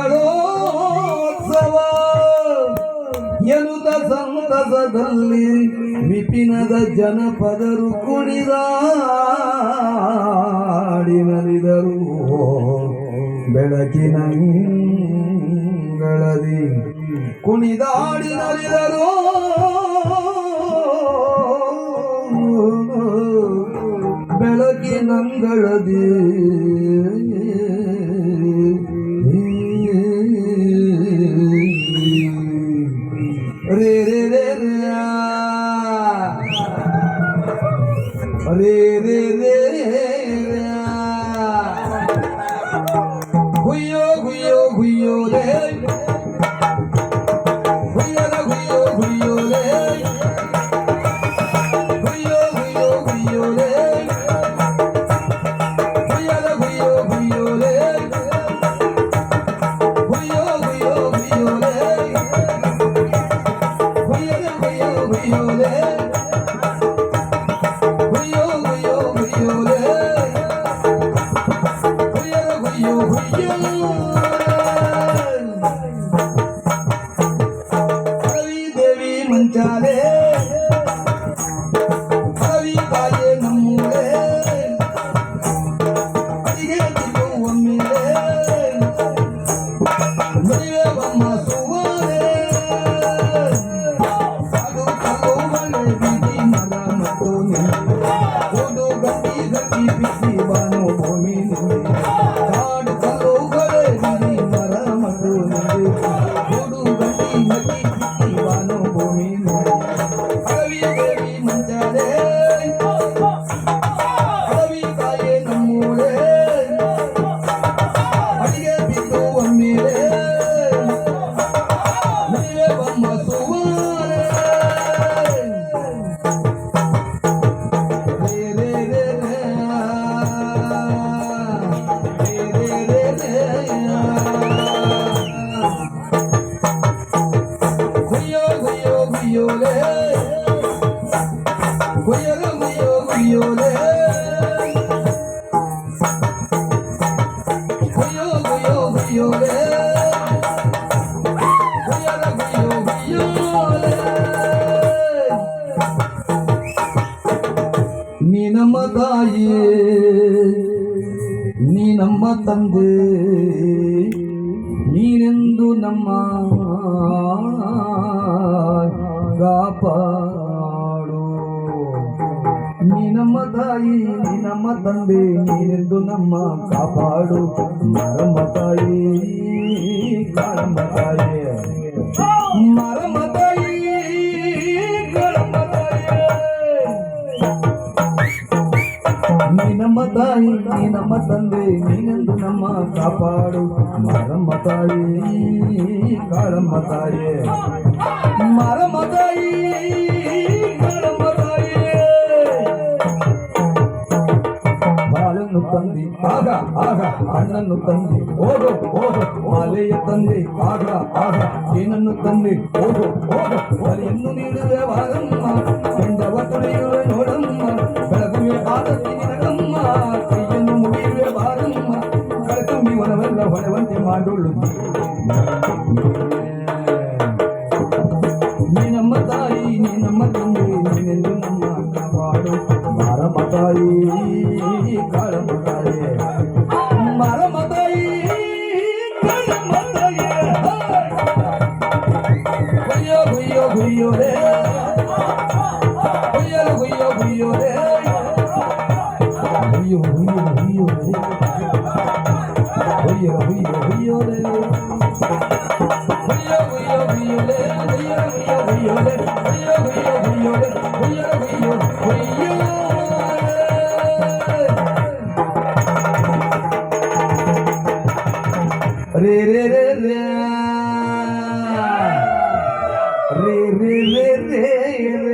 ಮಂಗಳೋತ್ಸವ ಎನ್ನುತ್ತ ಸಂತಸದಲ್ಲಿ ವಿಪಿನದ ಜನಪದರು ಕುಣಿದಾಡಿ ನಲಿದರು. ಬೆಳಕಿನಂಗಳದಿ ಕುಣಿದಾಡಿ ನಲಿದರು. ಬೆಳಕಿನಂಗಳದಿ ರೇ ರೇ ರೇ ರೇ ರೇ ರೇ ಹುಯ್ಯೋ ಹುಯ್ಯೋ ಹುಯ್ಯೋ ರೇ ಹುಯ್ಯಲ ಹುಯ್ಯೋ ಹುಯ್ಯೋ ರೇ ಹುಯ್ಯೋ ಹುಯ್ಯೋ ಹುಯ್ಯೋ ರೇ ಹುಯ್ಯಲ ಹುಯ್ಯೋ ಹುಯ್ಯೋ ರೇ ಹುಯ್ಯೋ ಹುಯ್ಯೋ ಹುಯ್ಯೋ ರೇ ಹುಯ್ಯಲ ಹುಯ್ಯೋ ಹುಯ್ಯೋ ರೇ ಹುಯ್ಯೋ ಹುಯ್ಯೋ ಹುಯ್ಯೋ ರೇ ಹುಯ್ಯಲ ಹುಯ್ಯೋ ಹುಯ್ಯೋ ದೇವಿ ಮಂಚಾಲೆ ಕವಿ ತಾಯೇ ನಮ್ಮೂರೇ ಅಡಿಗೆ ತಿನ್ನು ಒಮ್ಮೆಲೆ ಮದುವೆ ಬಮ್ಮ ಸುವಾರೆ ಅದು ಕಲ್ಲು ಮಳೆ ಬೀದಿ ಮರ ಮತ್ತು ಓದು ಗಟ್ಟಿ ಗಟ್ಟಿ ಬಿಸಿ ಬಾನು ಭೂಮಿ ಕಾಡು ಕಲ್ಲುಗಳೇ ಬೀದಿ ಮರ ಮತ್ತು ಓದು ಗಟ್ಟಿ ಗಟ್ಟಿ ಬಿಸಿ ಬಾನು ಭೂಮಿ ಕವಿ ದೇವಿ ಮಂಚಾಲೆ ಕವಿ ತಾಯೇ ನಮ್ಮೂರೇ ಅಡಿಗೆ ಬಿದ್ದು ಒಮ್ಮೆಲೆ ಮದುವೆ ಬಮ್ಮ ಸುವಾರೆ ರೇ ರೇ ರೇ ರೇ ರೇ ರೇ ರೇ ಹುಯ್ಯೋ ಹುಯ್ಯೋ ಹುಯ್ಯೋ ರೇ ಹುಯ್ಯಲ ಹುಯ್ಯೋ ಹುಯ್ಯೋ ರೇ ಹುಯ್ಯೋ ಹುಯ್ಯೋ ಹುಯ್ಯೋ ರೇ ಹುಯ್ಯಲ ಹುಯ್ಯೋ ಹುಯ್ಯೋ ರೇ ನೀ ನಮ್ಮ ತಾಯಿಯೇ ನೀ ನಮ್ಮ ತಂದೆ ನೀನೆಂದು ನಮ್ಮ ಕಾಪಾಡು. ನೀ ನಮ್ಮ ತಾಯಿ ನೀ ನಮ್ಮ ತಂದೆ ನೀನೆಂದು ನಮ್ಮ ಕಾಪಾಡು. ಮರಮ್ಮ ತಾಯಿ ಕಾಳಮ್ಮ ತಾಯಿ ಮರಮ್ಮ ತಾಯಿ ಕಾಳಮ್ಮ ತಾಯಿ ನೀ ನಮ್ಮ ತಾಯಿ ನೀ ನಮ್ಮ ತಂದೆ ನೀನೆಂದು ನಮ್ಮ ಕಾಪಾಡು. ಮರಮ್ಮ ತಾಯಿ ಕಾಳಮ್ಮ ತಾಯಿ ಮರಮ್ಮ ತಾಯಿ ಕಾಳಮ್ಮ ತಾಯಿ ಬಾಳನ್ನು ತಂದಿ ಆಗ ಆಗ ಹಣ್ಣನ್ನು ತಂದಿ ಹೋಗೋ ಹೋಗೋ ಮಾಲೆಯ ತಂದೆ ಆಗ ಆಗ ಏನನ್ನು ತಂದೆ ಹೋಗೋ ಹೋಗೋ ಬಲಿಯನ್ನು ನೀಡುವೆ ವಾರಮ್ಮ ಕೆಂಡವ ತೊಳೆಯುವೆ ನೋಡಮ್ಮ ಬೆಳಗುವೆ ಆದತ್ತಿ ನಿನಗಮ್ಮ ಕೈಯನ್ನು ಮುಗಿಯುವೆ ಬಾರಮ್ಮ ಕಳೆತುಂಬಿ ವನವೆಲ್ಲ ಹೊಳೆವಂತೆ ಮಾಡೋಳು. ನೀ ನಮ್ಮ ತಾಯಿ ನೀ ನಮ್ಮ ತಂದೆ ನೀನೆಂದು ನಮ್ಮ ಕಾಪಾಡು. ಮರಮ್ಮ ತಾಯಿ ಕಾಳಮ್ಮ ತಾಯಿ ಮರಮ್ಮ ತಾಯಿ ಕಾಳಮ್ಮ ತಾಯಿ ಹುಯ್ಯೋ ಹುಯ್ಯೋ ಹುಯ್ಯೋ ರೇ ಹುಯ್ಯಲ ಹುಯ್ಯೋ ಹುಯ್ಯೋ ರೇ ಹುಯ್ಯೋ ಹುಯ್ಯೋ ಹುಯ್ಯೋ ರೇ ಹುಯ್ಯಲ ಹುಯ್ಯೋ ಹುಯ್ಯೋ ರೇ ಹುಯ್ಯೋ ಹುಯ್ಯೋ ಹುಯ್ಯೋ ರೇ ಹುಯ್ಯಲ ಹುಯ್ಯೋ ಹುಯ್ಯೋ ರೇ ಹುಯ್ಯೋ ಹುಯ್ಯೋ ಹುಯ್ಯೋ ರೇ ಹುಯ್ಯಲ ಹುಯ್ಯೋ ಹುಯ್ಯೋ ರೇ ರೇ ರೇ ರೇ ರೇ ರೇ ರೇ ರೇ